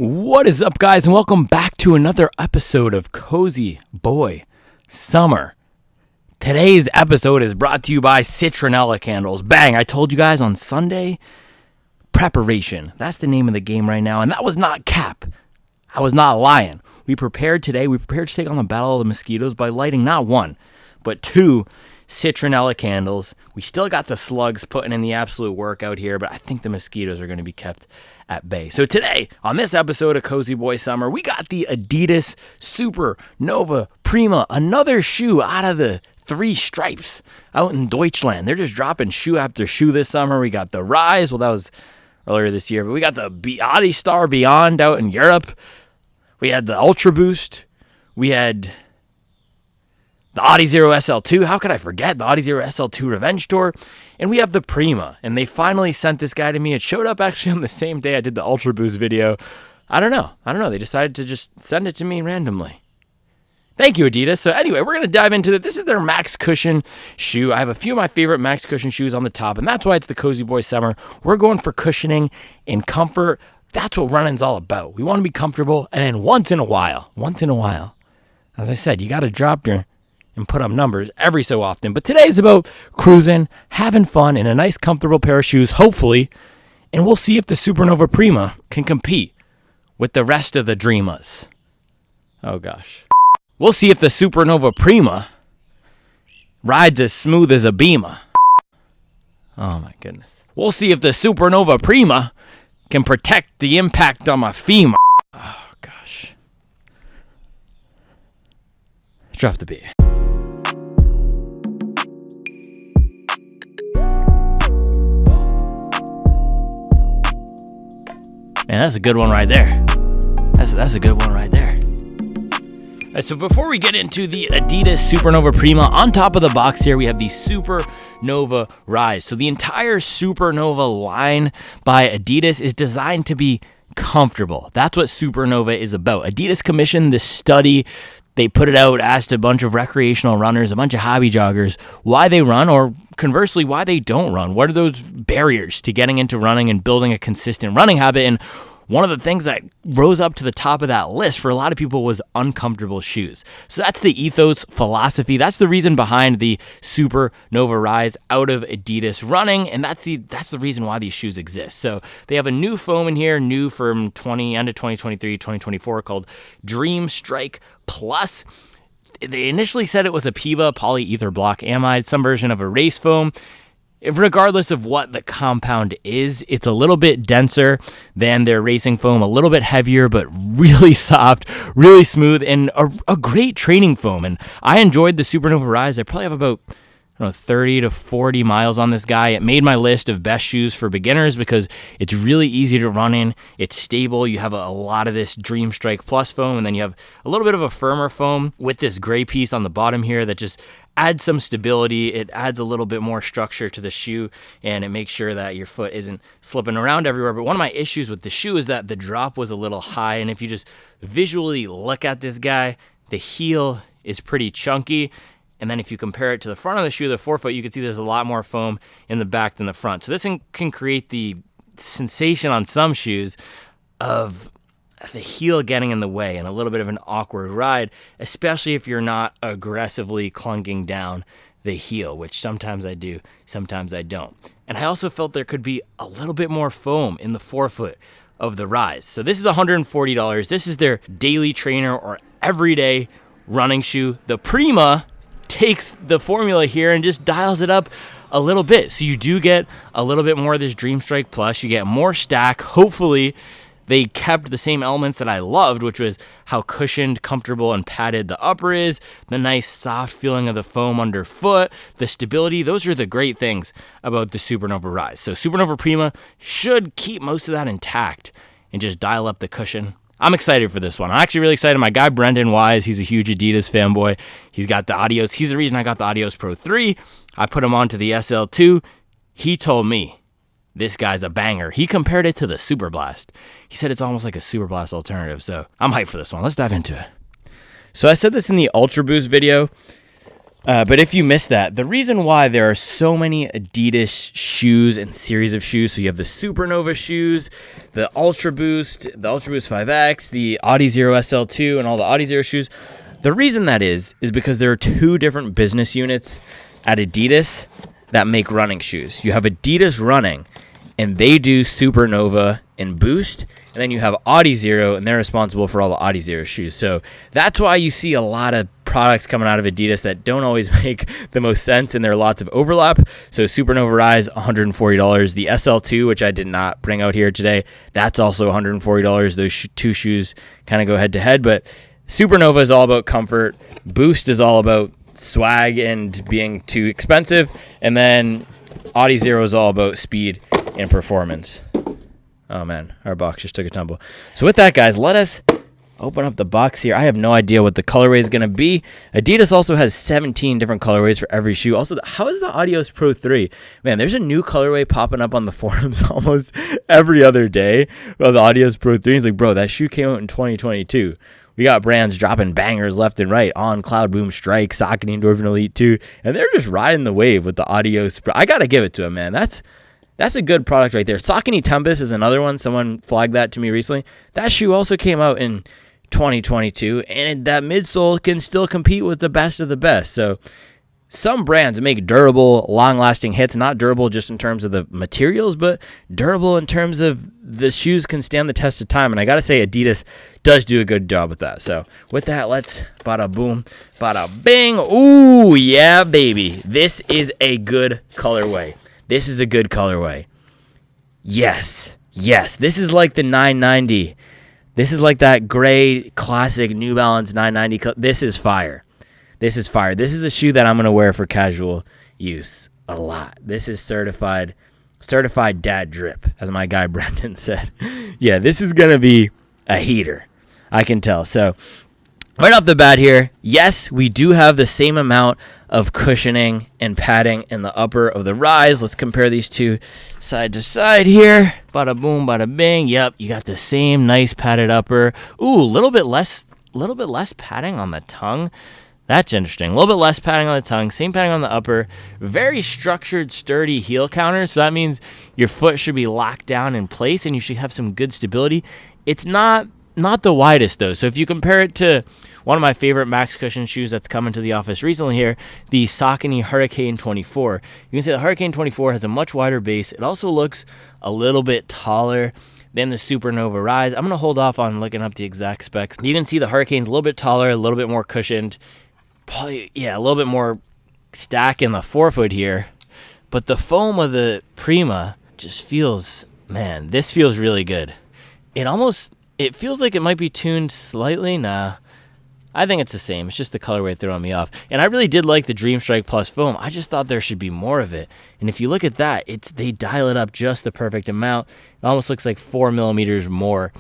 What is up, guys, and welcome back to another episode of Cozy Boy Summer. Today's episode is brought to you by Citronella Candles. Bang, I told you guys on Sunday, preparation. That's the name of the game right now, and that was not cap. I was not lying. We prepared today. We prepared to take on the battle of the mosquitoes by lighting not one, but two Citronella candles. We still got the slugs putting in the absolute work out here, but I think the mosquitoes are going to be kept at bay. So today, on this episode of Cozy Boy Summer, we got the Adidas Supernova Prima, another shoe out of the three stripes out in Deutschland. They're just dropping shoe after shoe this summer. We got the Rise, well, that was earlier this year, but we got the Adistar Beyond out in Europe. We had the Ultra Boost. We had the Adizero SL2. How could I forget the Adizero SL2 Revenge Tour? And we have the Prima. And they finally sent this guy to me. It showed up actually on the same day I did the Ultra Boost video. I don't know. They decided to just send it to me randomly. Thank you, Adidas. So anyway, we're going to dive into it. This is their Max Cushion shoe. I have a few of my favorite Max Cushion shoes on the top, and that's why it's the Cozy Boy Summer. We're going for cushioning and comfort. That's what running's all about. We want to be comfortable, and then once in a while, as I said, you got to drop your and put up numbers every so often. But today's about cruising, having fun in a nice, comfortable pair of shoes, hopefully, and we'll see if the Supernova Prima can compete with the rest of the Dreamas. Oh, gosh. We'll see if the Supernova Prima rides as smooth as a Beamer. Oh, my goodness. We'll see if the Supernova Prima can protect the impact on my femur. Oh, gosh. Drop the beat. Man, that's a good one right there. That's a good one right there. All right, so before we get into the Adidas Supernova Prima, on top of the box here, we have the Supernova Rise. So the entire Supernova line by Adidas is designed to be comfortable. That's what Supernova is about. Adidas commissioned this study. They put it out, asked a bunch of recreational runners, a bunch of hobby joggers, why they run, or conversely, why they don't run. What are those barriers to getting into running and building a consistent running habit? And one of the things that rose up to the top of that list for a lot of people was uncomfortable shoes. So that's the ethos philosophy. That's the reason behind the Supernova Rise out of Adidas running, and that's the reason why these shoes exist. So they have a new foam in here, new from end of 2023, 2024, called Dream Strike Plus. They initially said it was a PIBA, polyether block amide, some version of a race foam. Regardless of what the compound is, it's a little bit denser than their racing foam, a little bit heavier, but really soft, really smooth, and a great training foam. And I enjoyed the Supernova Rise. I probably have about 30 to 40 miles on this guy. It made my list of best shoes for beginners because it's really easy to run in. It's stable. You have a lot of this Dream Strike Plus foam, and then you have a little bit of a firmer foam with this gray piece on the bottom here that just adds some stability. It adds a little bit more structure to the shoe, and it makes sure that your foot isn't slipping around everywhere. But one of my issues with the shoe is that the drop was a little high, and if you just visually look at this guy, the heel is pretty chunky. And then if you compare it to the front of the shoe, the forefoot, you can see there's a lot more foam in the back than the front. So this can create the sensation on some shoes of the heel getting in the way and a little bit of an awkward ride, especially if you're not aggressively clunking down the heel, which sometimes I do, sometimes I don't. And I also felt there could be a little bit more foam in the forefoot of the Rise. So this is $140. This is their daily trainer or everyday running shoe. The Prima takes the formula here and just dials it up a little bit. So you do get a little bit more of this Dream Strike Plus. You get more stack. Hopefully they kept the same elements that I loved, which was how cushioned, comfortable, and padded the upper is, the nice soft feeling of the foam underfoot, the stability. Those are the great things about the Supernova Rise. So Supernova Prima should keep most of that intact and just dial up the cushion. I'm excited for this one. I'm actually really excited. My guy Brendan Wise, he's a huge Adidas fanboy. He's got the Adios. He's the reason I got the Adios Pro 3. I put him onto the SL2. He told me this guy's a banger. He compared it to the Super Blast. He said it's almost like a Super Blast alternative. So I'm hyped for this one. Let's dive into it. So I said this in the Ultra Boost video. But if you missed that, the reason why there are so many Adidas shoes and series of shoes, so you have the Supernova shoes, the Ultra Boost 5X, the Audi Zero SL2, and all the Audi Zero shoes, the reason that is because there are two different business units at Adidas that make running shoes. You have Adidas Running, and they do Supernova and Boost. And then you have Audi Zero, and they're responsible for all the Audi Zero shoes. So that's why you see a lot of products coming out of Adidas that don't always make the most sense, and there are lots of overlap. So Supernova Rise, $140. The SL2, which I did not bring out here today, that's also $140. Those two shoes kind of go head to head. But Supernova is all about comfort. Boost is all about swag and being too expensive. And then Audi Zero is all about speed and performance. Oh, man, our box just took a tumble. So with that, guys, let us open up the box here. I have no idea what the colorway is going to be. Adidas also has 17 different colorways for every shoe. Also, how is the Adios Pro 3? Man, there's a new colorway popping up on the forums almost every other day. Well, the Adios Pro 3 is like, bro, that shoe came out in 2022. We got brands dropping bangers left and right on Cloud Boom Strike, Saucony Endorphin Elite 2, and they're just riding the wave with the Adios Pro. I got to give it to them, man. That's a good product right there. Saucony Tempest is another one. Someone flagged that to me recently. That shoe also came out in 2022, and that midsole can still compete with the best of the best. So some brands make durable, long-lasting hits, not durable just in terms of the materials, but durable in terms of the shoes can stand the test of time. And I got to say, Adidas does do a good job with that. So with that, let's bada boom, bada bing. Ooh, yeah, baby. This is a good colorway. This is a good colorway. Yes. This is like the 990. This is like that gray classic New Balance 990. This is fire. This is a shoe that I'm going to wear for casual use a lot. This is certified dad drip, as my guy Brendan said. Yeah, this is going to be a heater. I can tell. So right off the bat here, yes, we do have the same amount of cushioning and padding in the upper of the Rise. Let's compare these two side to side here. Bada boom, bada bing. Yep, you got the same nice padded upper. Ooh, a little bit less padding on the tongue. That's interesting. A little bit less padding on the tongue, same padding on the upper. Very structured, sturdy heel counter. So that means your foot should be locked down in place and you should have some good stability. It's not the widest though. So if you compare it to one of my favorite max cushion shoes that's coming to the office recently here, the Saucony Hurricane 24. You can see the Hurricane 24 has a much wider base. It also looks a little bit taller than the Supernova Rise. I'm going to hold off on looking up the exact specs. You can see the Hurricane's a little bit taller, a little bit more cushioned. Probably, yeah, a little bit more stack in the forefoot here. But the foam of the Prima just feels, man, this feels really good. It feels like it might be tuned slightly. Nah, I think it's the same. It's just the colorway throwing me off. And I really did like the Dream Strike Plus foam. I just thought there should be more of it. And if you look at that, they dial it up just the perfect amount. It almost looks like 4 millimeters more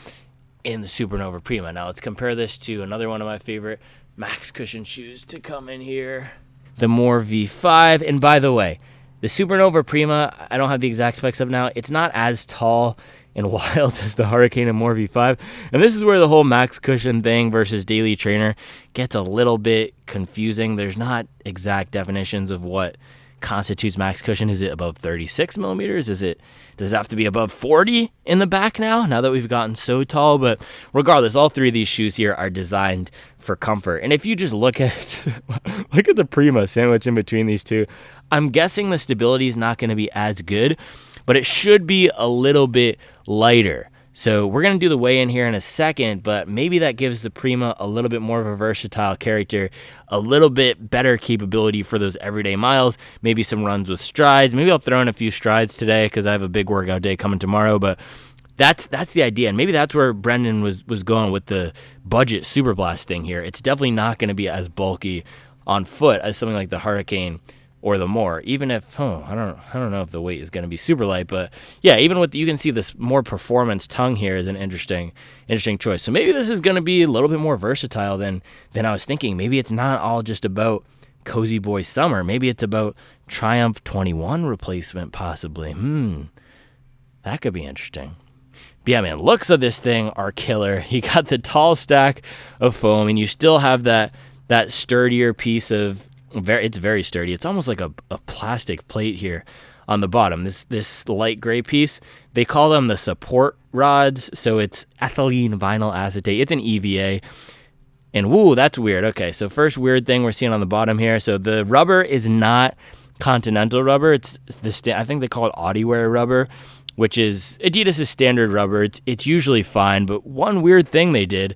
in the Supernova Prima. Now let's compare this to another one of my favorite max cushion shoes to come in here, the More V5. And by the way, the Supernova Prima, I don't have the exact specs of now. It's not as tall and wild as the Hurricane and More V5. And this is where the whole max cushion thing versus daily trainer gets a little bit confusing. There's not exact definitions of what constitutes max cushion. Is it above 36 millimeters? Does it have to be above 40 in the back now that we've gotten so tall? But regardless, all three of these shoes here are designed for comfort. And if you just look at the Prima sandwich in between these two, I'm guessing the stability is not going to be as good, but it should be a little bit lighter. So we're going to do the weigh-in here in a second, but maybe that gives the Prima a little bit more of a versatile character, a little bit better capability for those everyday miles, maybe some runs with strides. Maybe I'll throw in a few strides today because I have a big workout day coming tomorrow, but that's the idea. And maybe that's where Brendan was going with the budget Super Blast thing here. It's definitely not going to be as bulky on foot as something like the Hurricane or the More, even if, I don't know if the weight is going to be super light, but yeah, even with, you can see this more performance tongue here is an interesting choice. So maybe this is going to be a little bit more versatile than I was thinking. Maybe it's not all just about Cozy Boy Summer. Maybe it's about Triumph 21 replacement possibly. That could be interesting. But yeah, man, looks of this thing are killer. You got the tall stack of foam, and you still have that sturdier piece of It's very sturdy. It's almost like a plastic plate here on the bottom. This light gray piece, they call them the support rods. So it's ethylene vinyl acetate. It's an EVA. And woo, that's weird. Okay, so first weird thing we're seeing on the bottom here. So the rubber is not Continental rubber. It's I think they call it Adiwear rubber, which is Adidas' standard rubber. It's usually fine, but one weird thing they did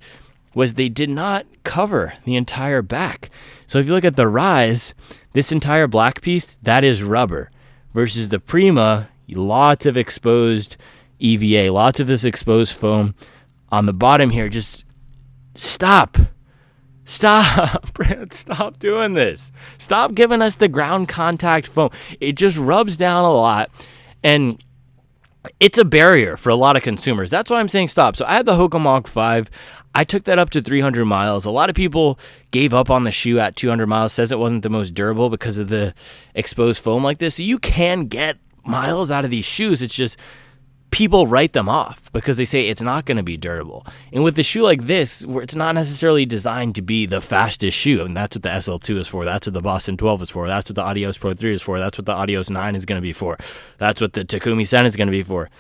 was they did not cover the entire back. So if you look at the Rise, this entire black piece, that is rubber, versus the Prima, lots of exposed EVA, lots of this exposed foam on the bottom here. Just stop, Brad, stop doing this. Stop giving us the ground contact foam. It just rubs down a lot, and it's a barrier for a lot of consumers. That's why I'm saying stop. So I had the Hoka Mach 5. I took that up to 300 miles. A lot of people gave up on the shoe at 200 miles, says it wasn't the most durable because of the exposed foam like this. So you can get miles out of these shoes. It's just people write them off because they say it's not going to be durable. And with a shoe like this, where it's not necessarily designed to be the fastest shoe, and that's what the SL2 is for, that's what the Boston 12 is for, that's what the Adios Pro 3 is for, that's what the Adios 9 is going to be for, that's what the Takumi Sen is going to be for.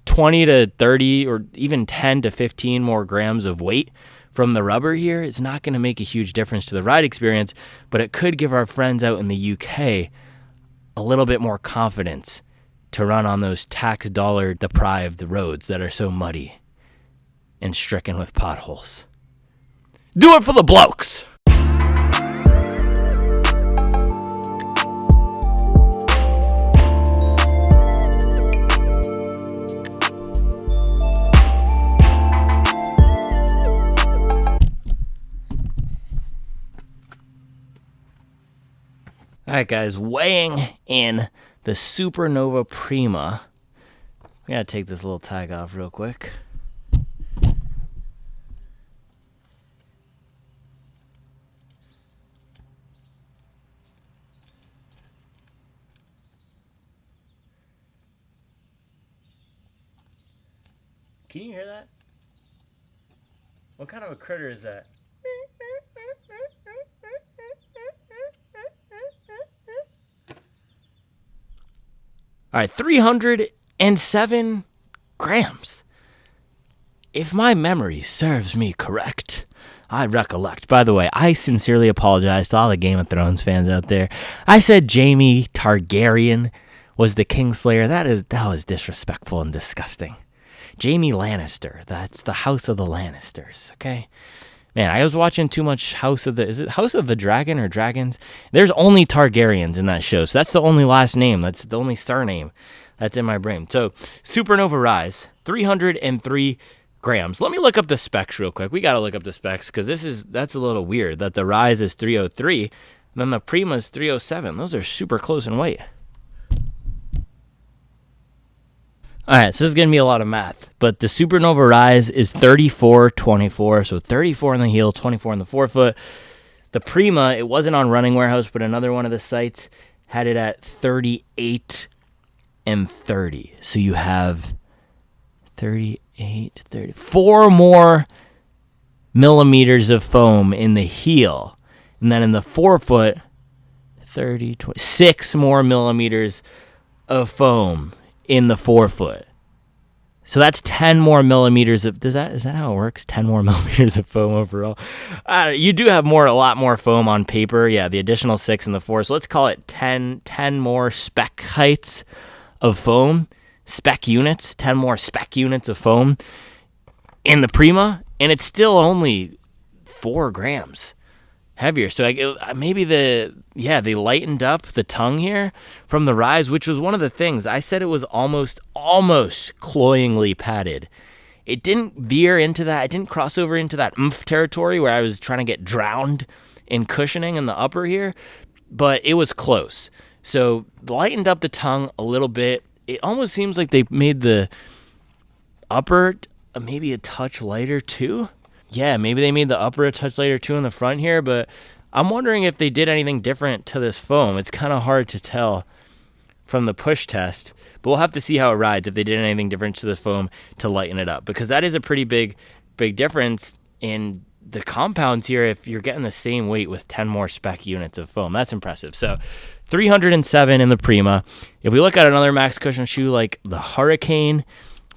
20 to 30 or even 10 to 15 more grams of weight from the rubber here, it's not going to make a huge difference to the ride experience, but it could give our friends out in the UK a little bit more confidence to run on those tax dollar deprived roads that are so muddy and stricken with potholes. Do it for the blokes! All right, guys, weighing in the Supernova Prima. We gotta take this little tag off real quick. Can you hear that? What kind of a critter is that? All right, 307 grams. If my memory serves me correct, I recollect. By the way, I sincerely apologize to all the Game of Thrones fans out there. I said Jaime Targaryen was the Kingslayer. That was disrespectful and disgusting. Jaime Lannister. That's the House of the Lannisters, okay? Man, I was watching too much is it House of the Dragon or Dragons? There's only Targaryens in that show, so that's the only last name. That's the only surname that's in my brain. So, Supernova Rise, 303 grams. Let me look up the specs real quick. We got to look up the specs because that's a little weird that the Rise is 303 and then the Prima is 307. Those are super close in weight. All right, so this is going to be a lot of math, but the Supernova Rise is 34.24, so 34 in the heel, 24 in the forefoot. The Prima, it wasn't on Running Warehouse, but another one of the sites had it at 38 and 30. So you have 38, 30, 4 more millimeters of foam in the heel, and then in the forefoot, 30, 20, 6 more millimeters of foam in the forefoot. So that's 10 more millimeters of, is that how it works? 10 more millimeters of foam overall. You do have a lot more foam on paper. Yeah, the additional 6 in the 4. So let's call it 10 more spec heights of foam, spec units, 10 more spec units of foam in the Prima, and it's still only 4 grams heavier. So maybe they lightened up the tongue here from the Rise, which was one of the things. I said it was almost cloyingly padded. It didn't veer into that. It didn't cross over into that oomph territory where I was trying to get drowned in cushioning in the upper here, but it was close. So lightened up the tongue a little bit. It almost seems like they made the upper maybe a touch lighter too. Yeah, maybe they made the upper a touch lighter too in the front here, but I'm wondering if they did anything different to this foam. It's kind of hard to tell from the push test, but we'll have to see how it rides if they did anything different to the foam to lighten it up, because that is a pretty big difference in the compounds here, if you're getting the same weight with 10 more spec units of foam, that's impressive. So 307 in the Prima. If we look at another max cushion shoe like the Hurricane,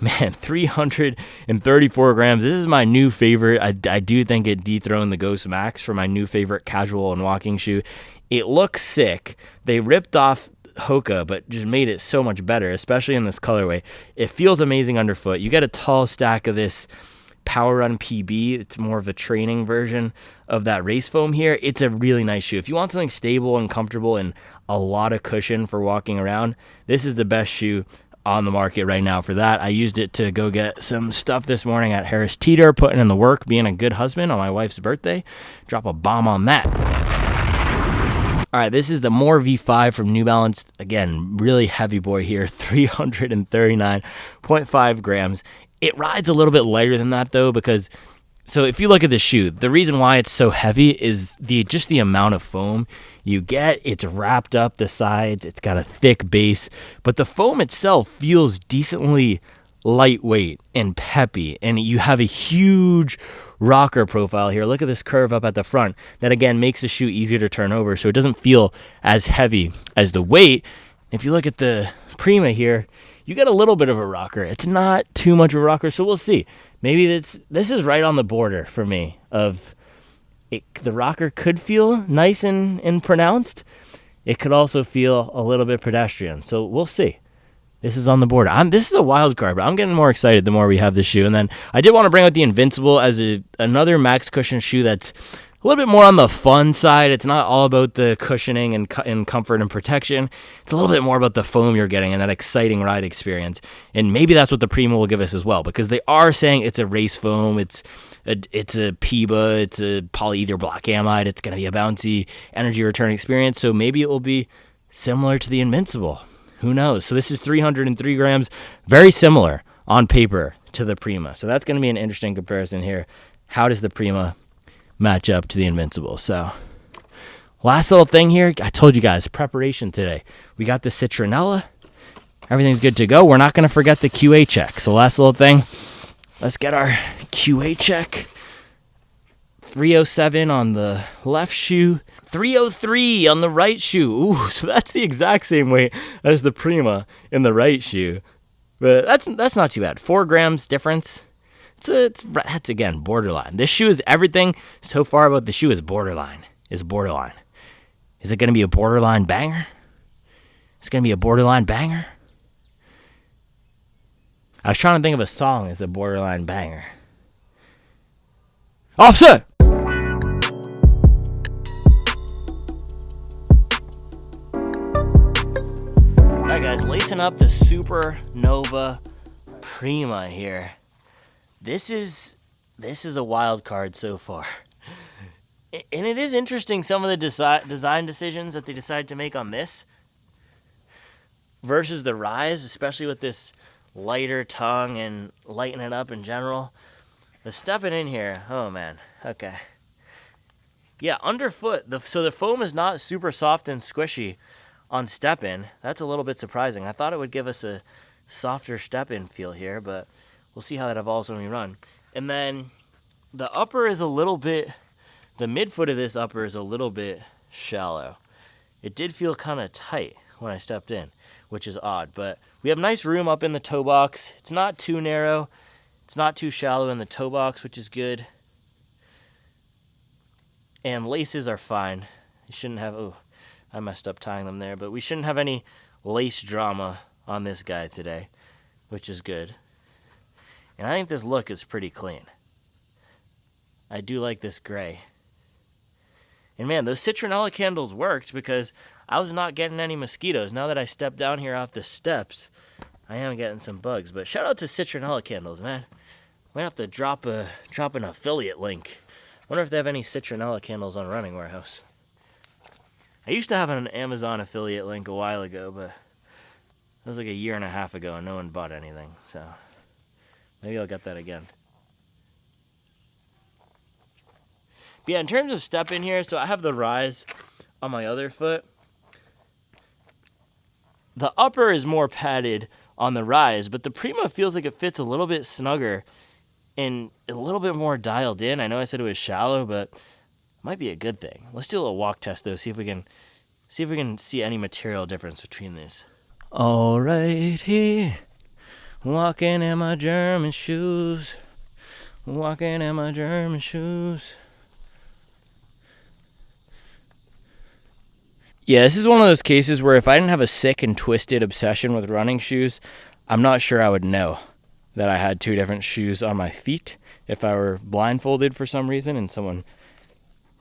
man, 334 grams. This is my new favorite. I do think it dethroned the Ghost Max for my new favorite casual and walking shoe. It looks sick. They ripped off Hoka, but just made it so much better, especially in this colorway. It feels amazing underfoot. You get a tall stack of this Power Run PB. It's more of a training version of that race foam here. It's a really nice shoe. If you want something stable and comfortable and a lot of cushion for walking around, this is the best shoe on the market right now for that. I used it to go get some stuff this morning at Harris Teeter, putting in the work, being a good husband on my wife's birthday. Drop a bomb on that. All right, this is the More V5 from New Balance. Again, really heavy boy here, 339.5 grams. It rides a little bit lighter than that, though, because, so if you look at the shoe, the reason why it's so heavy is just the amount of foam you get. It's wrapped up the sides. It's got a thick base, but the foam itself feels decently lightweight and peppy, and you have a huge rocker profile here. Look at this curve up at the front. That, again, makes the shoe easier to turn over, so it doesn't feel as heavy as the weight. If you look at the Prima here, you get a little bit of a rocker. It's not too much of a rocker, so we'll see. Maybe this is right on the border for me of the rocker could feel nice and pronounced. It could also feel a little bit pedestrian, so we'll see. This is on the border. This is a wild card, but I'm getting more excited the more we have this shoe. And then I did want to bring out the Invincible as another max cushion shoe that's a little bit more on the fun side. It's not all about the cushioning and comfort and protection. It's a little bit more about the foam you're getting and that exciting ride experience. And maybe that's what the Prima will give us as well, because they are saying it's a race foam. It's a PIBA. It's a polyether black amide. It's going to be a bouncy energy return experience. So maybe it will be similar to the Invincible. Who knows? So this is 303 grams. Very similar on paper to the Prima. So that's going to be an interesting comparison here. How does the Prima match up to the Invincible? So last little thing here, I told you guys, preparation today. We got the citronella. Everything's good to go. We're not going to forget the QA check. So last little thing, let's get our QA check. 307 on the left shoe, 303 on the right shoe. Ooh, so that's the exact same weight as the Prima in the right shoe. But that's not too bad. 4 grams difference. That's again borderline. This shoe is everything so far about the shoe is borderline. Is borderline. Is it going to be a borderline banger? It's going to be a borderline banger. I was trying to think of a song as a borderline banger. Offset. All right, guys, lacing up the Supernova Prima here. This is a wild card so far. And it is interesting, some of the design decisions that they decided to make on this versus the Rise, especially with this lighter tongue and lightening it up in general. The stepping in here, oh man, okay. Yeah, underfoot, so the foam is not super soft and squishy on step-in. That's a little bit surprising. I thought it would give us a softer step-in feel here, but we'll see how that evolves when we run. And then the upper is a little bit, the midfoot of this upper is a little bit shallow. It did feel kind of tight when I stepped in, which is odd. But we have nice room up in the toe box. It's not too narrow. It's not too shallow in the toe box, which is good. And laces are fine. You shouldn't have, oh, I messed up tying them there, but we shouldn't have any lace drama on this guy today, which is good. And I think this look is pretty clean. I do like this gray. And man, those citronella candles worked because I was not getting any mosquitoes. Now that I stepped down here off the steps, I am getting some bugs. But shout out to citronella candles, man. Might have to drop an affiliate link. Wonder if they have any citronella candles on Running Warehouse. I used to have an Amazon affiliate link a while ago, but it was like a year and a half ago and no one bought anything. So maybe I'll get that again. But yeah, in terms of step in here, so I have the Rise on my other foot. The upper is more padded on the Rise, but the Prima feels like it fits a little bit snugger and a little bit more dialed in. I know I said it was shallow, but it might be a good thing. Let's do a little walk test though, see if we can see any material difference between these. Alrighty, walking in my German shoes, walking in my German shoes. Yeah, this is one of those cases where if I didn't have a sick and twisted obsession with running shoes, I'm not sure I would know that I had two different shoes on my feet if I were blindfolded for some reason and someone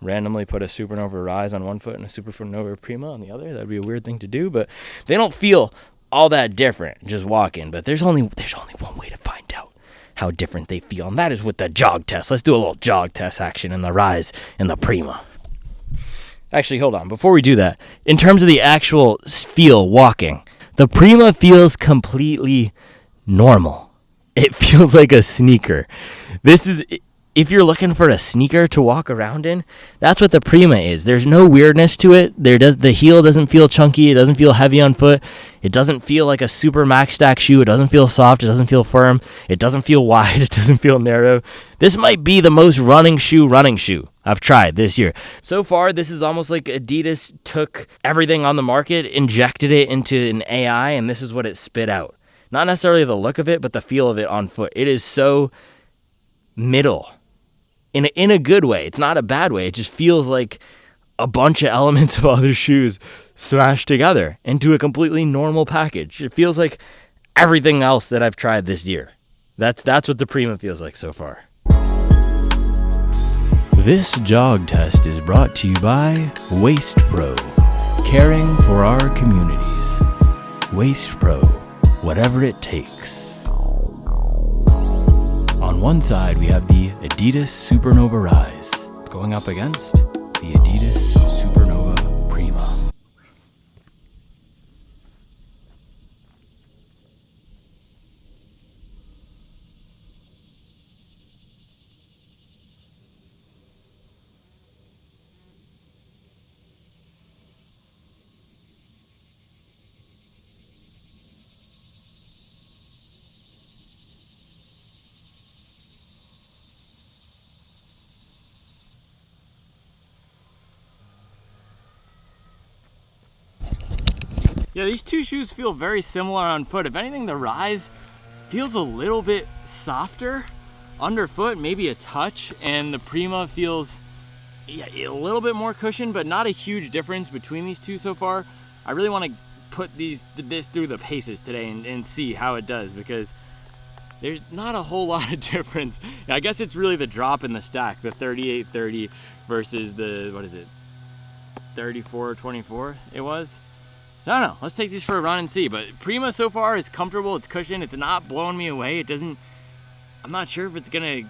randomly put a Supernova Rise on one foot and a Supernova Prima on the other. That'd be a weird thing to do, but they don't feel all that different just walking. But there's only one way to find out how different they feel, and that is with the jog test. Let's do a little jog test action in the Rise and the Prima. Actually, hold on. Before we do that, in terms of the actual feel walking, the Prima feels completely normal. It feels like a sneaker. This is, if you're looking for a sneaker to walk around in, that's what the Prima is. There's no weirdness to it. The heel doesn't feel chunky. It doesn't feel heavy on foot. It doesn't feel like a super max stack shoe. It doesn't feel soft. It doesn't feel firm. It doesn't feel wide. It doesn't feel narrow. This might be the most running shoe I've tried this year. So far, this is almost like Adidas took everything on the market, injected it into an AI, and this is what it spit out. Not necessarily the look of it, but the feel of it on foot. It is so middle. In a good way. It's not a bad way. It just feels like a bunch of elements of other shoes smashed together into a completely normal package. It feels like everything else that I've tried this year. That's what the Prima feels like so far. This jog test is brought to you by Waste Pro, caring for our communities. Waste Pro, whatever it takes. On one side, we have the Adidas Supernova Rise going up against the Adidas Supernova Prima. Yeah, these two shoes feel very similar on foot. If anything, the Rise feels a little bit softer underfoot, maybe a touch, and the Prima feels a little bit more cushion, but not a huge difference between these two so far. I really want to put this through the paces today and see how it does, because there's not a whole lot of difference. I guess it's really the drop in the stack, the 38.30 versus the, what is it, 34.24 it was. I don't know. Let's take these for a run and see. But Prima so far is comfortable. It's cushioned. It's not blowing me away. It doesn't. I'm not sure if it's gonna.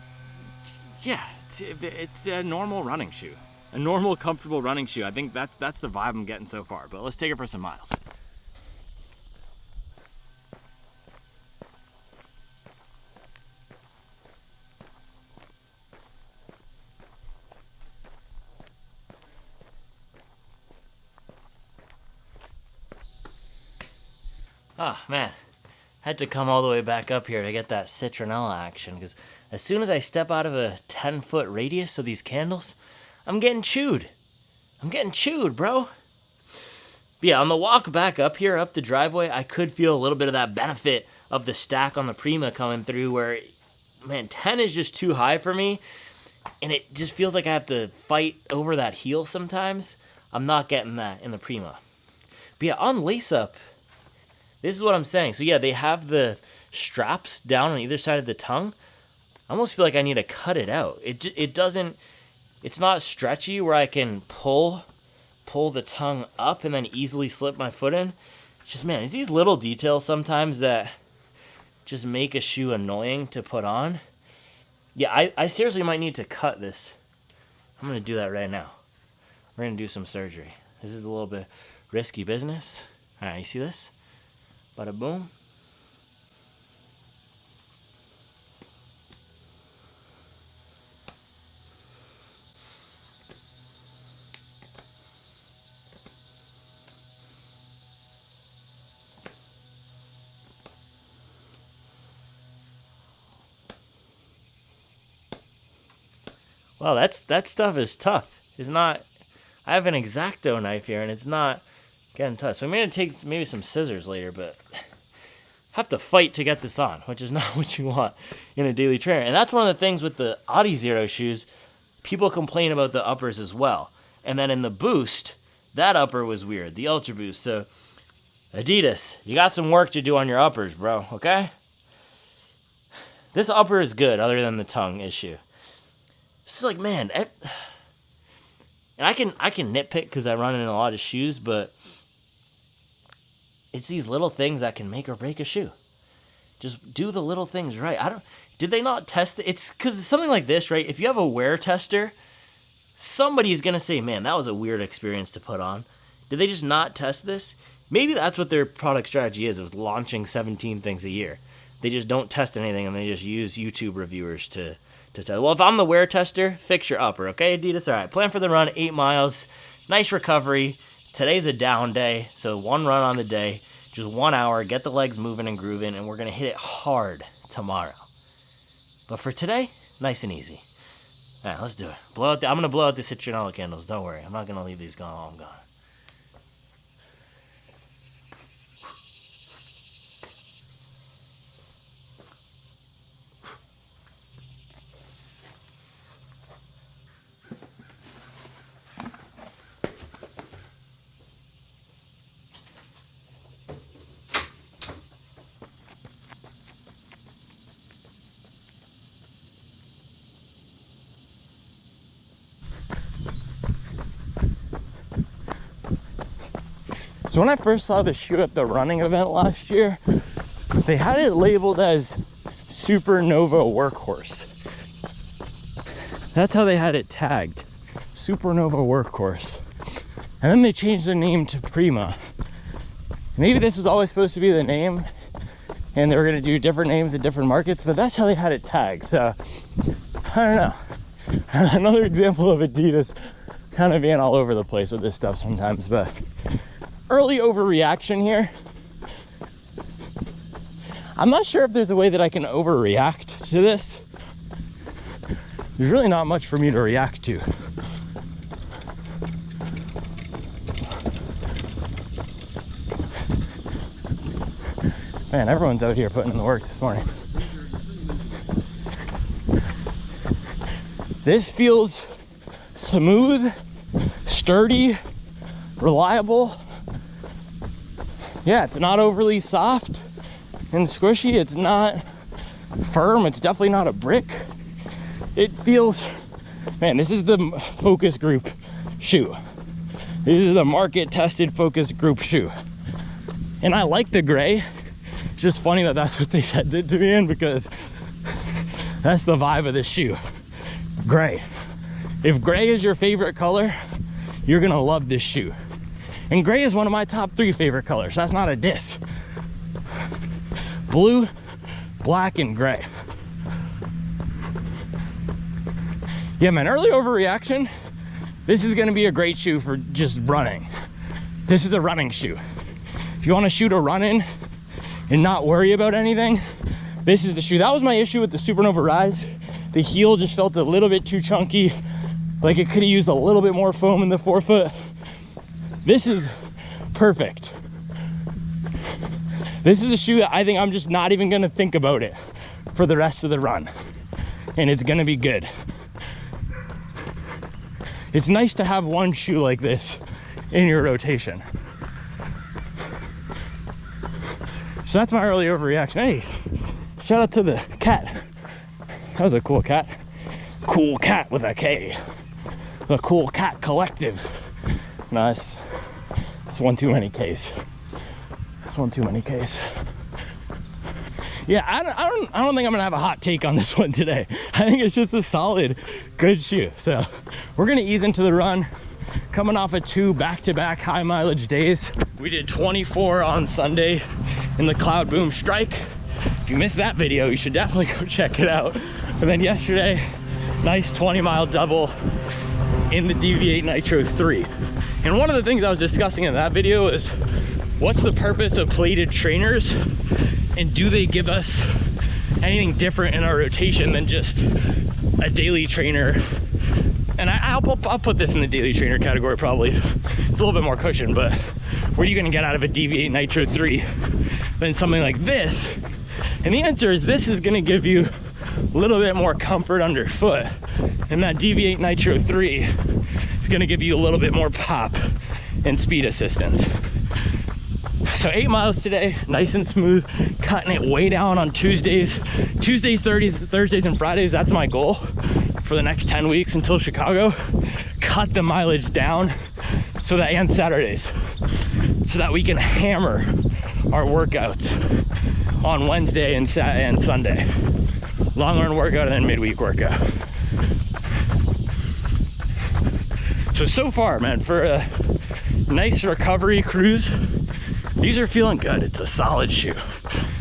Yeah, it's a normal running shoe, a normal, comfortable running shoe. I think that's the vibe I'm getting so far. But let's take it for some miles. Oh, man. Had to come all the way back up here to get that citronella action, because as soon as I step out of a 10-foot radius of these candles, I'm getting chewed. I'm getting chewed, bro. But yeah, on the walk back up here, up the driveway, I could feel a little bit of that benefit of the stack on the Prima coming through where, man, 10 is just too high for me, and it just feels like I have to fight over that heel sometimes. I'm not getting that in the Prima. But yeah, on lace-up, this is what I'm saying. So yeah, they have the straps down on either side of the tongue. I almost feel like I need to cut it out. It doesn't, it's not stretchy where I can pull the tongue up and then easily slip my foot in. Just, man, it's these little details sometimes that just make a shoe annoying to put on. Yeah, I seriously might need to cut this. I'm going to do that right now. We're going to do some surgery. This is a little bit risky business. All right, you see this? Bada boom. Wow, that stuff is tough. It's not. I have an X-Acto knife here, and it's not getting tough. So I'm gonna take maybe some scissors later, but have to fight to get this on, which is not what you want in a daily trainer. And that's one of the things with the Adizero shoes. People complain about the uppers as well. And then in the Boost, that upper was weird, the Ultra Boost. So Adidas, you got some work to do on your uppers, bro, okay? This upper is good, other than the tongue issue. It's like, man, and I can nitpick because I run in a lot of shoes, but it's these little things that can make or break a shoe. Just do the little things right. Did they not test it? It's because something like this, right? If you have a wear tester, somebody's going to say, man, that was a weird experience to put on. Did they just not test this? Maybe that's what their product strategy is, with launching 17 things a year. They just don't test anything, and they just use YouTube reviewers to tell. Well, if I'm the wear tester, fix your upper, okay, Adidas? All right, plan for the run, 8 miles, nice recovery. Today's a down day, so 1 run on the day, just 1 hour, get the legs moving and grooving, and we're going to hit it hard tomorrow. But for today, nice and easy. All right, let's do it. I'm going to blow out the citronella candles. Don't worry. I'm not going to leave these gone while I'm gone. So when I first saw the shoe at the running event last year, they had it labeled as Supernova Workhorse. That's how they had it tagged, Supernova Workhorse. And then they changed the name to Prima. Maybe this was always supposed to be the name, and they were gonna do different names in different markets, but that's how they had it tagged. So, I don't know. Another example of Adidas kind of being all over the place with this stuff sometimes, but early overreaction here. I'm not sure if there's a way that I can overreact to this. There's really not much for me to react to. Man, everyone's out here putting in the work this morning. This feels smooth, sturdy, reliable. Yeah, it's not overly soft and squishy. It's not firm. It's definitely not a brick. It feels, man, this is the focus group shoe. This is the market tested focus group shoe. And I like the gray. It's just funny that that's what they sent it to me in, because that's the vibe of this shoe. Gray. If gray is your favorite color, you're gonna love this shoe. And gray is one of my top 3 favorite colors. That's not a diss. Blue, black, and gray. Yeah, man, early overreaction. This is gonna be a great shoe for just running. This is a running shoe. If you wanna shoot a run in and not worry about anything, this is the shoe. That was my issue with the Supernova Rise. The heel just felt a little bit too chunky. Like it could have used a little bit more foam in the forefoot. This is perfect. This is a shoe that I think I'm just not even gonna think about it for the rest of the run. And it's gonna be good. It's nice to have one shoe like this in your rotation. So that's my early overreaction. Hey, shout out to the cat. That was a cool cat. Cool cat with a K. The Cool Cat Collective. Nice. It's one too many Ks. It's one too many Ks. Yeah, I don't think I'm gonna have a hot take on this one today. I think it's just a solid, good shoe. So we're gonna ease into the run, coming off of 2 back-to-back high mileage days. We did 24 on Sunday in the Cloud Boom Strike. If you missed that video, you should definitely go check it out. And then yesterday, nice 20-mile double in the DV8 Nitro 3. And one of the things I was discussing in that video is, what's the purpose of plated trainers, and do they give us anything different in our rotation than just a daily trainer and I'll put this in the daily trainer category probably. It's a little bit more cushion, but what are you gonna get out of a DV8 Nitro 3 than something like this? And the answer is this is gonna give you a little bit more comfort underfoot, and that DV8 Nitro 3 is gonna give you a little bit more pop and speed assistance. So 8 miles today, nice and smooth, cutting it way down on Tuesdays, Thursdays, and Fridays. That's my goal for the next 10 weeks until Chicago. Cut the mileage down so that, and Saturdays, so that we can hammer our workouts on Wednesday and Sunday. Long run workout and then midweek workout. So far, man, for a nice recovery cruise, these are feeling good. It's a solid shoe.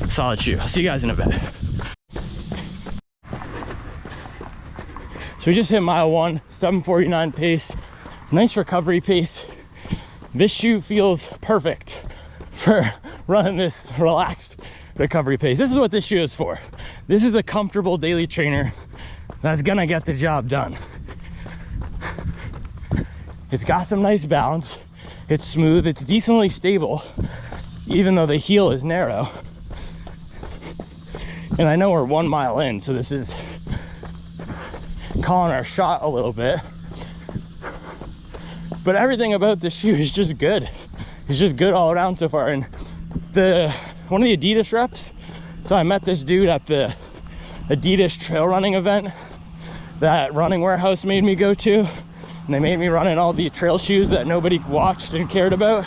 Solid shoe. I'll see you guys in a bit. So we just hit mile 1, 7:49 pace. Nice recovery pace. This shoe feels perfect for running this relaxed recovery pace. This is what this shoe is for. This is a comfortable daily trainer that's gonna get the job done. It's got some nice bounce. It's smooth. It's decently stable, even though the heel is narrow. And I know we're 1 mile in, so this is calling our shot a little bit. But everything about the shoe is just good. It's just good all around so far. And one of the Adidas reps, so I met this dude at the Adidas trail running event that Running Warehouse made me go to. And they made me run in all the trail shoes that nobody watched and cared about.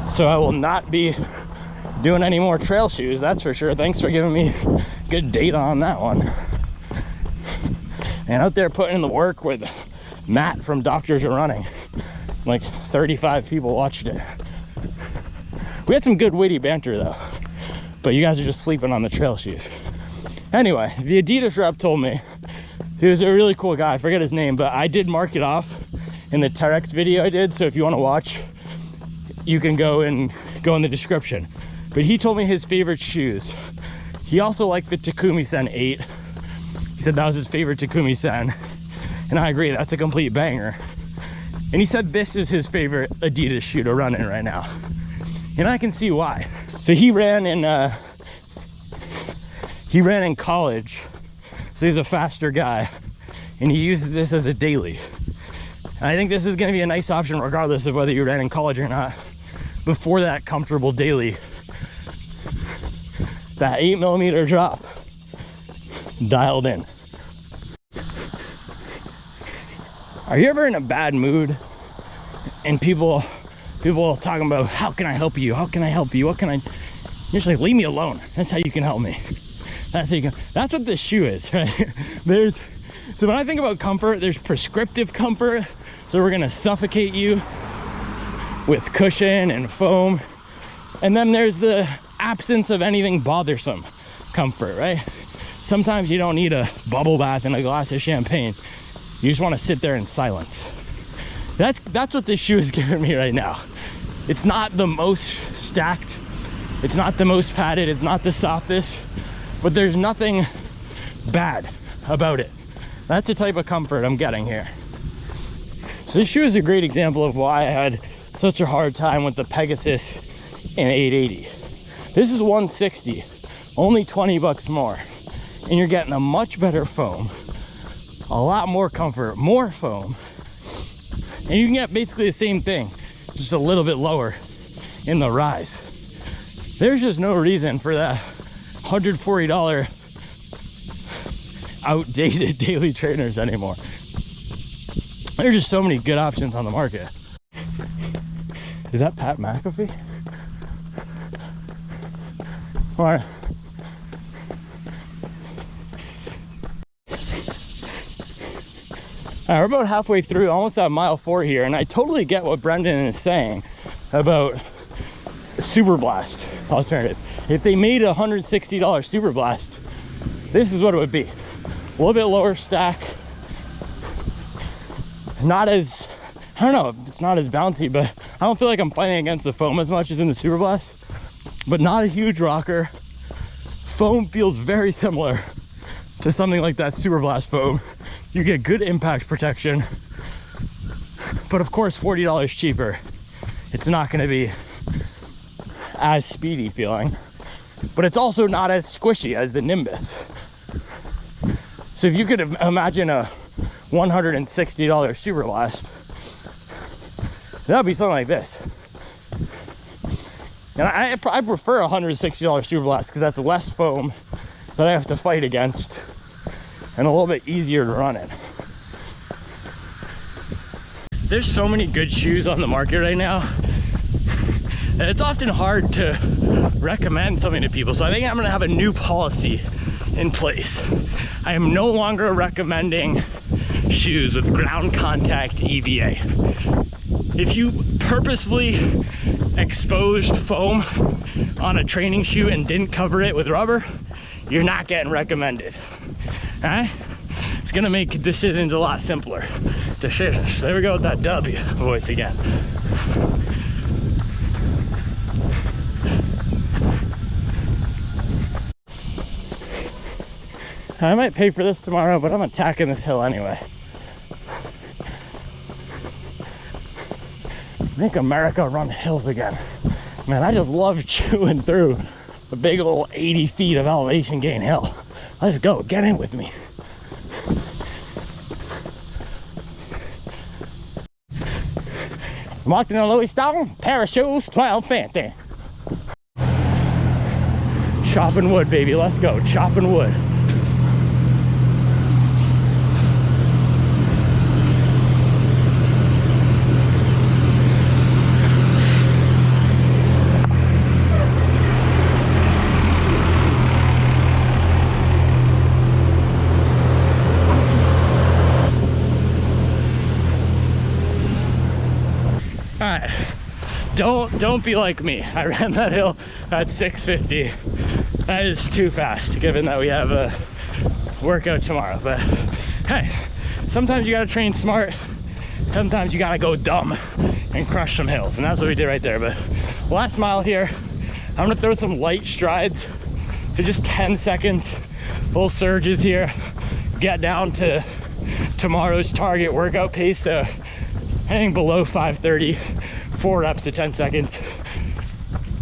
So I will not be doing any more trail shoes, that's for sure. Thanks for giving me good data on that one. And out there putting in the work with Matt from Doctors Are Running. Like 35 people watched it. We had some good witty banter though, but you guys are just sleeping on the trail shoes. Anyway, the Adidas rep told me, he was a really cool guy, I forget his name, but I did mark it off in the Terex video I did, so if you want to watch, you can go in the description. But he told me his favorite shoes. He also liked the Takumi Sen 8. He said that was his favorite Takumi Sen, and I agree, that's a complete banger. And he said this is his favorite Adidas shoe to run in right now, and I can see why. So he ran in college, so he's a faster guy, and he uses this as a daily. And I think this is going to be a nice option regardless of whether you ran in college or not. Before that comfortable daily, that 8mm drop dialed in. Are you ever in a bad mood and people talking about how can I help you, what can I, you're just like, leave me alone, that's how you can help me. That's what this shoe is, right? So when I think about comfort, there's prescriptive comfort, so we're gonna suffocate you with cushion and foam, and then there's the absence of anything bothersome comfort, right? Sometimes you don't need a bubble bath and a glass of champagne, you just want to sit there in silence. That's what this shoe is giving me right now. It's not the most stacked, it's not the most padded, it's not the softest, but there's nothing bad about it. That's the type of comfort I'm getting here. So this shoe is a great example of why I had such a hard time with the Pegasus in 880. This is 160, only 20 bucks more, and you're getting a much better foam, a lot more comfort, more foam, and you can get basically the same thing, just a little bit lower in the rise. There's just no reason for that $140 outdated daily trainers anymore. There's just so many good options on the market. Is that Pat McAfee? All right. All right, we're about halfway through, almost at mile 4 here, and I totally get what Brendan is saying about Super Blast alternative. If they made a $160 Super Blast, this is what it would be. A little bit lower stack, not as, I don't know, it's not as bouncy, but I don't feel like I'm fighting against the foam as much as in the Super Blast, but not a huge rocker. Foam feels very similar to something like that Super Blast foam. You get good impact protection, but of course $40 cheaper. It's not going to be as speedy feeling, but it's also not as squishy as the Nimbus. So if you could imagine a $160 Super Blast, that would be something like this. And I prefer a $160 Super Blast because that's less foam that I have to fight against and a little bit easier to run in. There's so many good shoes on the market right now, and it's often hard to recommend something to people. So I think I'm gonna have a new policy in place. I am no longer recommending shoes with ground contact EVA. If you purposefully exposed foam on a training shoe and didn't cover it with rubber, you're not getting recommended. All right? It's gonna make decisions a lot simpler. Decisions. There we go with that W voice again. I might pay for this tomorrow, but I'm attacking this hill anyway. Make America run hills again. Man, I just love chewing through a big old 80 feet of elevation gain hill. Let's go, get in with me. Walked in a Louis Vuitton, pair of shoes, 12.50. Chopping wood, baby, let's go, chopping wood. Alright, don't be like me. I ran that hill at 6:50. That is too fast, given that we have a workout tomorrow. But hey, sometimes you gotta train smart. Sometimes you gotta go dumb and crush some hills, and that's what we did right there. But last mile here, I'm gonna throw some light strides, so just 10 seconds, full surges here, get down to tomorrow's target workout pace. So anything below 5:30, 4 reps to 10 seconds,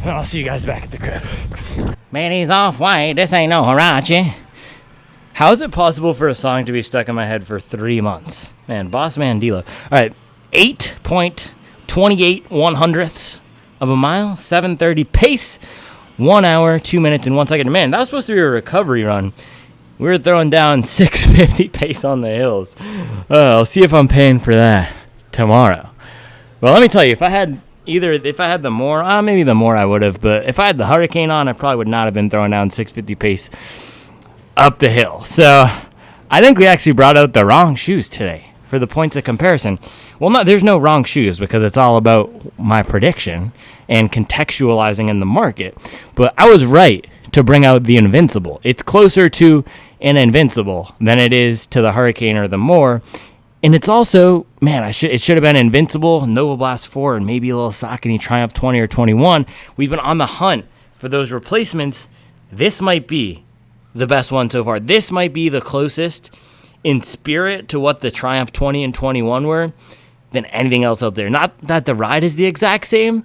and I'll see you guys back at the crib. Man, he's off white. This ain't no Hirachi. How is it possible for a song to be stuck in my head for 3 months? Man, Boss Man D-Lo. All right, 8.28 of a mile, 7:30 pace, 1 hour, 2 minutes, and 1 second. Man, that was supposed to be a recovery run. We were throwing down 6:50 pace on the hills. I'll see if I'm paying for that tomorrow. Well, let me tell you, if I had the more, maybe the more I would have, but if I had the Hurricane on, I probably would not have been throwing down 6:50 pace up the hill. So I think we actually brought out the wrong shoes today for the points of comparison. Well, there's no wrong shoes because it's all about my prediction and contextualizing in the market. But I was right to bring out the Invincible. It's closer to an Invincible than it is to the Hurricane or the More. And it's also, man, it should have been Invincible, Nova Blast 4, and maybe a little Saucony Triumph 20 or 21. We've been on the hunt for those replacements. This might be the best one so far. This might be the closest in spirit to what the Triumph 20 and 21 were than anything else out there. Not that the ride is the exact same,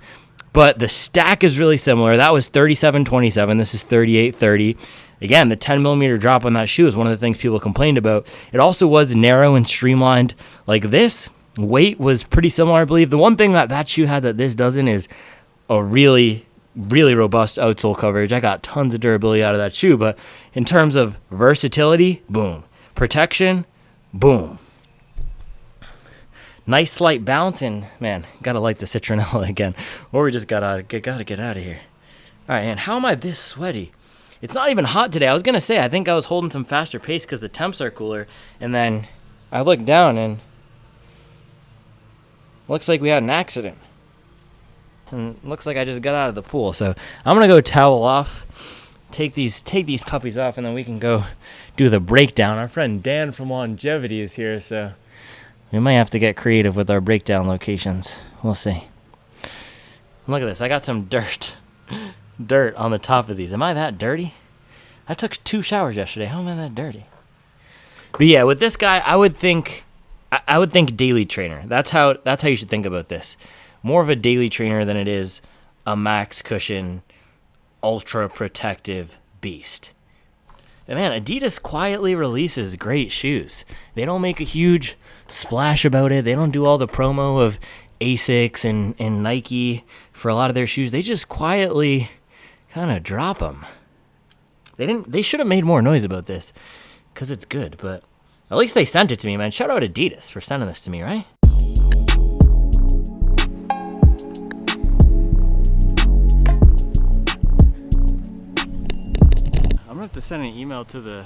but the stack is really similar. That was 37.27. This is 38.30. Again, the 10 millimeter drop on that shoe is one of the things people complained about. It also was narrow and streamlined like this. Weight was pretty similar, I believe. The one thing that shoe had that this doesn't is a really, really robust outsole coverage. I got tons of durability out of that shoe, but in terms of versatility, boom. Protection, boom. Nice slight bounce, and man, gotta like the citronella again. Or we just gotta get out of here. All right, and how am I this sweaty? It's not even hot today. I was going to say, I think I was holding some faster pace because the temps are cooler. And then I looked down and looks like we had an accident. And looks like I just got out of the pool. So I'm going to go towel off, take these puppies off, and then we can go do the breakdown. Our friend Dan from Longevity is here, so we might have to get creative with our breakdown locations. We'll see. Look at this. I got some dirt on the top of these. Am I that dirty? I took 2 showers yesterday. How am I that dirty? But yeah, with this guy, I would think daily trainer. That's how you should think about this. More of a daily trainer than it is a max cushion, ultra protective beast. And man, Adidas quietly releases great shoes. They don't make a huge splash about it. They don't do all the promo of Asics and Nike for a lot of their shoes. They just quietly kind of drop them. They should have made more noise about this because it's good, but at least they sent it to me, man. Shout out Adidas for sending this to me, right? I'm gonna have to send an email to the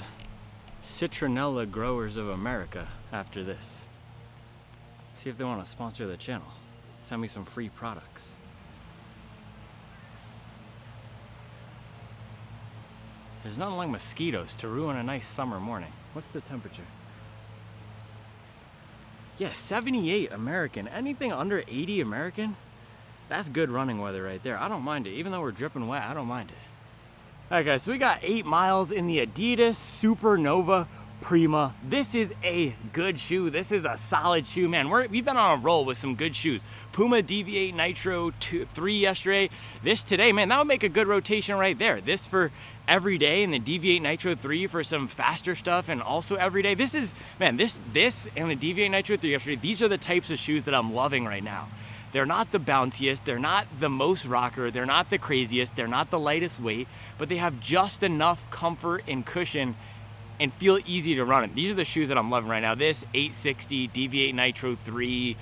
Citronella Growers of America after this. See if they want to sponsor the channel. Send me some free products. There's nothing like mosquitoes to ruin a nice summer morning. What's the temperature? Yeah, 78 American. Anything under 80 American, that's good running weather right there. I don't mind it. Even though we're dripping wet, I don't mind it. All right, guys, so we got 8 miles in the Adidas Supernova Prima. This is a good shoe. This is a solid shoe, man. We've been on a roll with some good shoes. Puma DV8 Nitro 3 yesterday. This today, man, that would make a good rotation right there. This for every day, and the DV8 Nitro 3 for some faster stuff, and also every day. This is, man, this and the DV8 Nitro 3 yesterday, these are the types of shoes that I'm loving right now. They're not the bounciest, they're not the most rocker, they're not the craziest, they're not the lightest weight, but they have just enough comfort and cushion and feel easy to run in. These are the shoes that I'm loving right now. This 860 DV8 Nitro 3.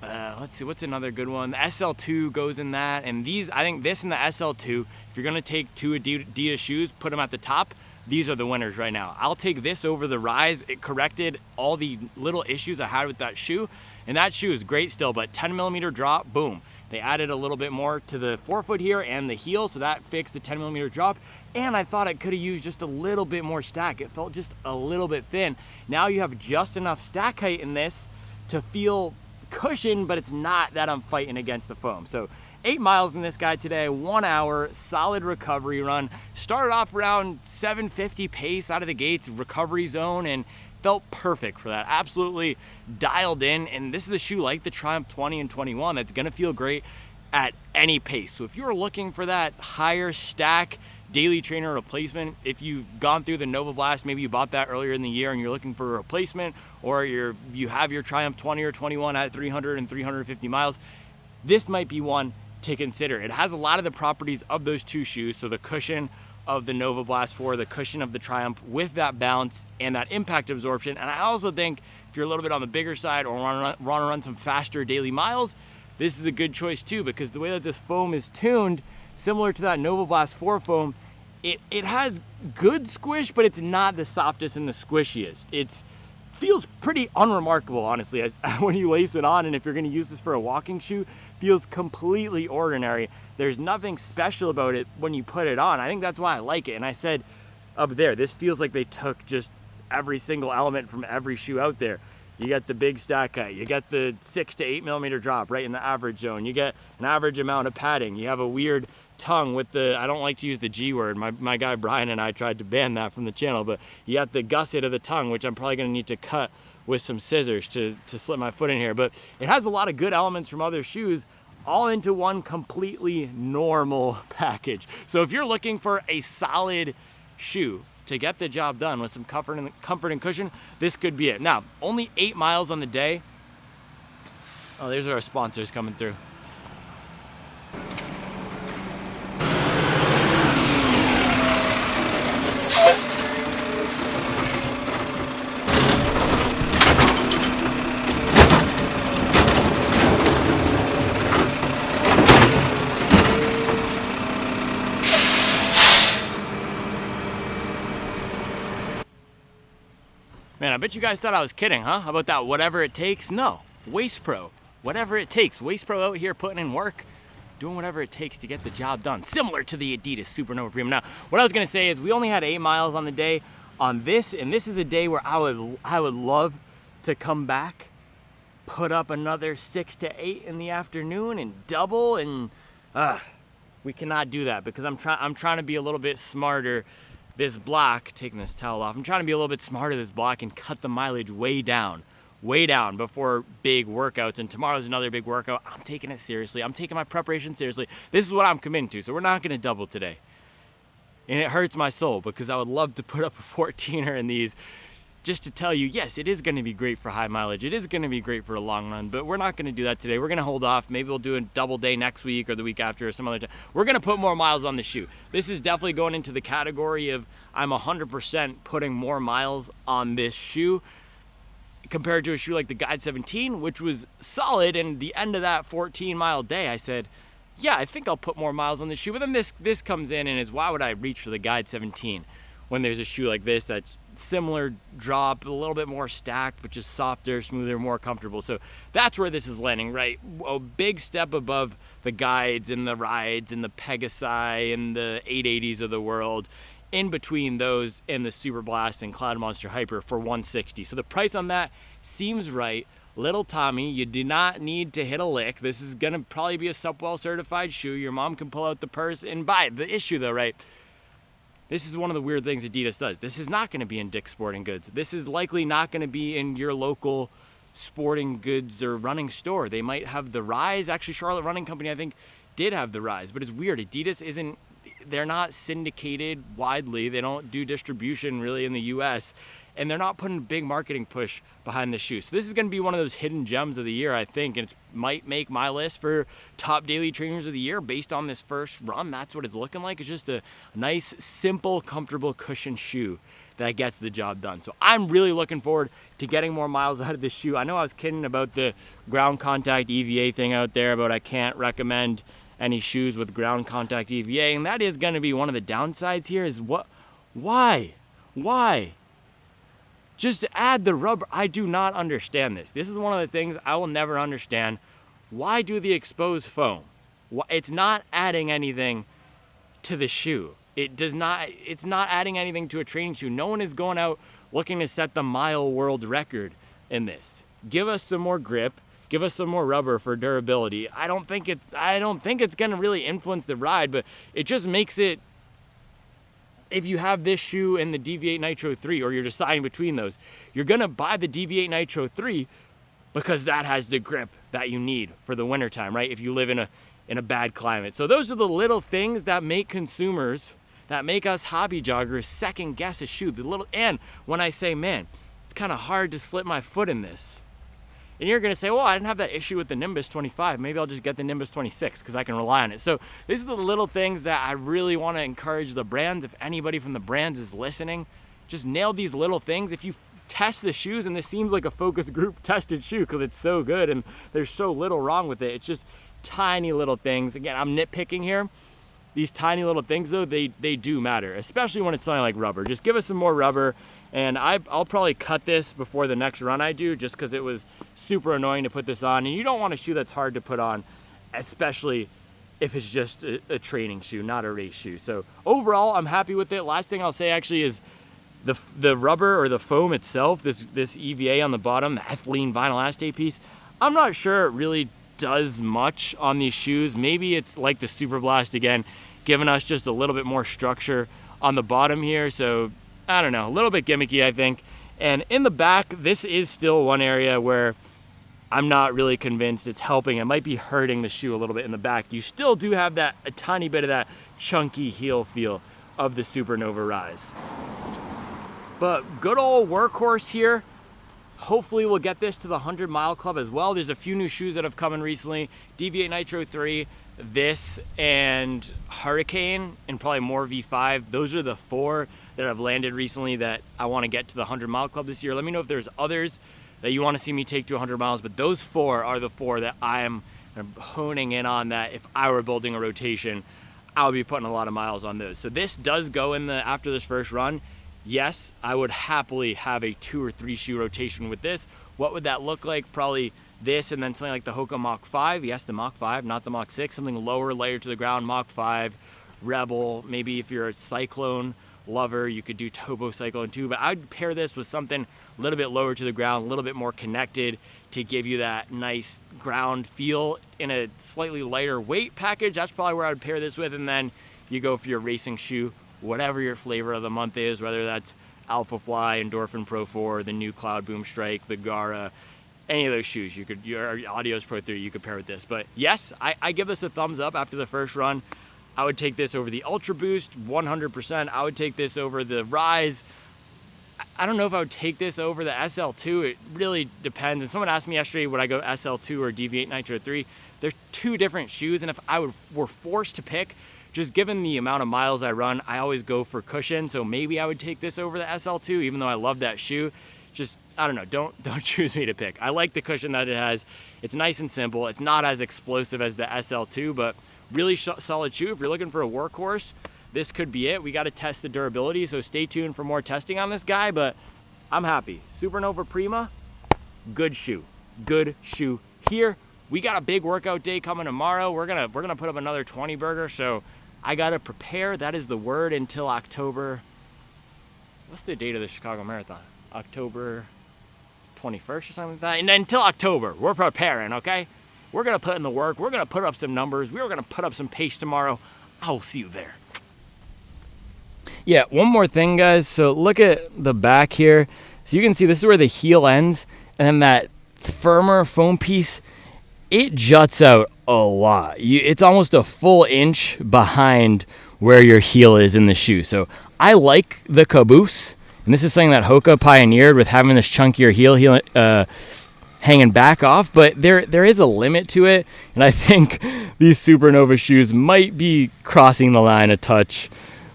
Let's see, what's another good one? The SL2 goes in that, and these, I think this and the SL2, if you're gonna take 2 Adidas shoes, put them at the top, these are the winners right now. I'll take this over the Rise. It corrected all the little issues I had with that shoe, and that shoe is great still, but 10mm drop, boom. They added a little bit more to the forefoot here and the heel, so that fixed the 10mm drop. And I thought I could have used just a little bit more stack. It felt just a little bit thin. Now you have just enough stack height in this to feel cushion, but it's not that I'm fighting against the foam. So 8 miles in this guy today, 1 hour, solid recovery run. Started off around 750 pace out of the gates, recovery zone, and felt perfect for that. Absolutely dialed in, and this is a shoe like the Triumph 20 and 21 that's gonna feel great at any pace. So if you're looking for that higher stack daily trainer replacement, if you've gone through the Nova Blast, maybe you bought that earlier in the year and you're looking for a replacement, or you have your Triumph 20 or 21 at 300 and 350 miles, this might be one to consider. It has a lot of the properties of those two shoes, so the cushion of the Nova Blast 4, the cushion of the Triumph with that bounce and that impact absorption. And I also think if you're a little bit on the bigger side or want to run some faster daily miles, this is a good choice too, because the way that this foam is tuned, similar to that Nova Blast 4 foam, it has good squish, but it's not the softest and the squishiest. It feels pretty unremarkable, honestly, as when you lace it on, and if you're gonna use this for a walking shoe, feels completely ordinary. There's nothing special about it when you put it on. I think that's why I like it. And I said up there, this feels like they took just every single element from every shoe out there. You got the big stack height, you got the 6 to 8mm drop right in the average zone, you get an average amount of padding, you have a weird tongue with the, I don't like to use the G word, my guy Brian and I tried to ban that from the channel, but you got the gusset of the tongue, which I'm probably gonna need to cut with some scissors to slip my foot in here. But it has a lot of good elements from other shoes, all into one completely normal package. So if you're looking for a solid shoe to get the job done with some comfort and cushion, this could be it. Now, only 8 miles on the day. Oh, there's our sponsors coming through. Man, I bet you guys thought I was kidding, huh? About that whatever it takes? No, Waste Pro, whatever it takes. Waste Pro out here putting in work, doing whatever it takes to get the job done, similar to the Adidas Supernova Prima. Now, what I was gonna say is we only had 8 miles on the day on this, and this is a day where I would love to come back, put up another 6 to 8 in the afternoon and double, and we cannot do that because I'm trying to be a little bit smarter this block, taking this towel off, I'm trying to be a little bit smarter this block and cut the mileage way down before big workouts. And tomorrow's another big workout. I'm taking it seriously. I'm taking my preparation seriously. This is what I'm committing to. So we're not going to double today. And it hurts my soul because I would love to put up a 14er in these just to tell you, yes, it is going to be great for high mileage. It is going to be great for a long run, but we're not going to do that today. We're going to hold off. Maybe we'll do a double day next week or the week after or some other time. We're going to put more miles on the shoe. This is definitely going into the category of I'm 100% putting more miles on this shoe compared to a shoe like the Guide 17, which was solid. And the end of that 14-mile day, I said, yeah, I think I'll put more miles on the shoe. But then this comes in and is, why would I reach for the Guide 17 when there's a shoe like this that's similar drop, a little bit more stacked, but just softer, smoother, more comfortable. So that's where this is landing, right? A big step above the Guides and the Rides and the Pegasi and the 880s of the world. In between those and the Super Blast and Cloud Monster Hyper for $160. So the price on that seems right. Little Tommy, you do not need to hit a lick. This is gonna probably be a Supwell certified shoe. Your mom can pull out the purse and buy it. The issue though, right? This is one of the weird things Adidas does. This is not gonna be in Dick's Sporting Goods. This is likely not gonna be in your local sporting goods or running store. They might have the Rise. Actually, Charlotte Running Company, I think, did have the Rise, but it's weird. Adidas isn't, they're not syndicated widely. They don't do distribution really in the US, and they're not putting a big marketing push behind the shoe. So this is going to be one of those hidden gems of the year, I think, and it might make my list for top daily trainers of the year based on this first run. That's what it's looking like. It's just a nice, simple, comfortable cushion shoe that gets the job done. So I'm really looking forward to getting more miles out of this shoe. I know I was kidding about the ground contact EVA thing out there, but I can't recommend any shoes with ground contact EVA, and that is going to be one of the downsides here. Is why just add the rubber? I do not understand this. This is one of the things I will never understand. Why do the exposed foam? It's not adding anything to the shoe. It's not adding anything to a training shoe. No one is going out looking to set the mile world record in this. Give us some more grip. Give us some more rubber for durability. I don't think it's gonna really influence the ride, but it just makes it, if you have this shoe and the DV8 Nitro 3, or you're deciding between those, you're gonna buy the DV8 Nitro 3 because that has the grip that you need for the wintertime, right? If you live in a bad climate. So those are the little things that make consumers, that make us hobby joggers second guess a shoe. And when I say, man, it's kind of hard to slip my foot in this. And you're gonna say, well, I didn't have that issue with the Nimbus 25. Maybe I'll just get the Nimbus 26 because I can rely on it. So these are the little things that I really wanna encourage the brands. If anybody from the brands is listening, just nail these little things. If you test the shoes, and this seems like a focus group tested shoe because it's so good and there's so little wrong with it. It's just tiny little things. Again, I'm nitpicking here. These tiny little things though, they do matter, especially when it's something like rubber. Just give us some more rubber. And I'll probably cut this before the next run I do, just because it was super annoying to put this on. And you don't want a shoe that's hard to put on, especially if it's just a training shoe, not a race shoe. So overall, I'm happy with it. Last thing I'll say actually is the rubber or the foam itself, this EVA on the bottom, the ethylene vinyl acetate piece, I'm not sure it really does much on these shoes. Maybe it's like the Super Blast again, giving us just a little bit more structure on the bottom here. So I don't know, a little bit gimmicky, I think. And in the back, this is still one area where I'm not really convinced it's helping. It might be hurting the shoe a little bit in the back. You still do have a tiny bit of that chunky heel feel of the Supernova Rise. But good old workhorse here. Hopefully we'll get this to the 100 Mile Club as well. There's a few new shoes that have come in recently. DV8 Nitro 3, this, and Hurricane, and probably more V5. Those are the 4 that have landed recently that I want to get to the 100 Mile Club this year. Let me know if there's others that you want to see me take to 100 miles, but those 4 are the 4 that I am honing in on, that if I were building a rotation, I would be putting a lot of miles on those. So this does go in after this first run. Yes, I would happily have a 2 or 3 shoe rotation with this. What would that look like? Probably this and then something like the Hoka Mach 5. Yes, the Mach 5, not the Mach 6. Something lower, layer to the ground, Mach 5, Rebel. Maybe if you're a Cyclone lover, you could do Topo Cyclone too. But I'd pair this with something a little bit lower to the ground, a little bit more connected to give you that nice ground feel in a slightly lighter weight package. That's probably where I would pair this with. And then you go for your racing shoe whatever your flavor of the month is, whether that's Alpha Fly, Endorphin Pro 4, the new Cloud Boom Strike, the Gara, any of those shoes. Your Adios Pro 3, you could pair with this. But yes, I give this a thumbs up after the first run. I would take this over the Ultra Boost 100%. I would take this over the Rise. I don't know if I would take this over the SL2. It really depends. And someone asked me yesterday, would I go SL2 or Deviate Nitro 3? They're two different shoes, and if I were forced to pick, just given the amount of miles I run, I always go for cushion. So maybe I would take this over the SL2, even though I love that shoe. Just, I don't know, don't choose me to pick. I like the cushion that it has. It's nice and simple. It's not as explosive as the SL2, but really solid shoe. If you're looking for a workhorse, this could be it. We got to test the durability, so stay tuned for more testing on this guy, but I'm happy. Supernova Prima, good shoe. Good shoe here. We got a big workout day coming tomorrow. We're gonna put up another 20 burger, so I gotta prepare. That is the word until October. What's the date of the Chicago Marathon? October 21st or something like that. And then until October, we're preparing, okay? We're gonna put in the work. We're gonna put up some numbers. We're gonna put up some pace tomorrow. I will see you there. Yeah, one more thing, guys. So look at the back here. So you can see this is where the heel ends, and then that firmer foam piece, it juts out a lot. It's almost a full inch behind where your heel is in the shoe. So I like the caboose, and this is something that Hoka pioneered with having this chunkier heel hanging back off, but there is a limit to it, and I think these Supernova shoes might be crossing the line a touch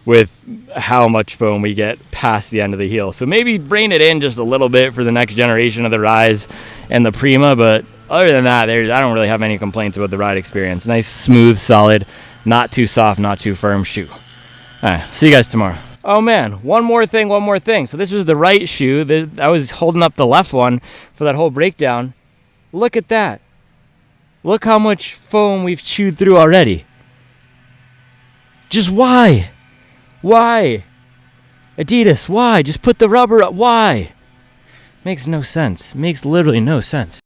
with how much foam we get past the end of the heel. So maybe rein it in just a little bit for the next generation of the Rise and the Prima, but other than that, I don't really have any complaints about the ride experience. Nice, smooth, solid, not too soft, not too firm shoe. All right, see you guys tomorrow. Oh man, one more thing. So this was the right shoe. I was holding up the left one for that whole breakdown. Look at that. Look how much foam we've chewed through already. Just why? Why? Adidas, why? Just put the rubber up. Why? Makes no sense. Makes literally no sense.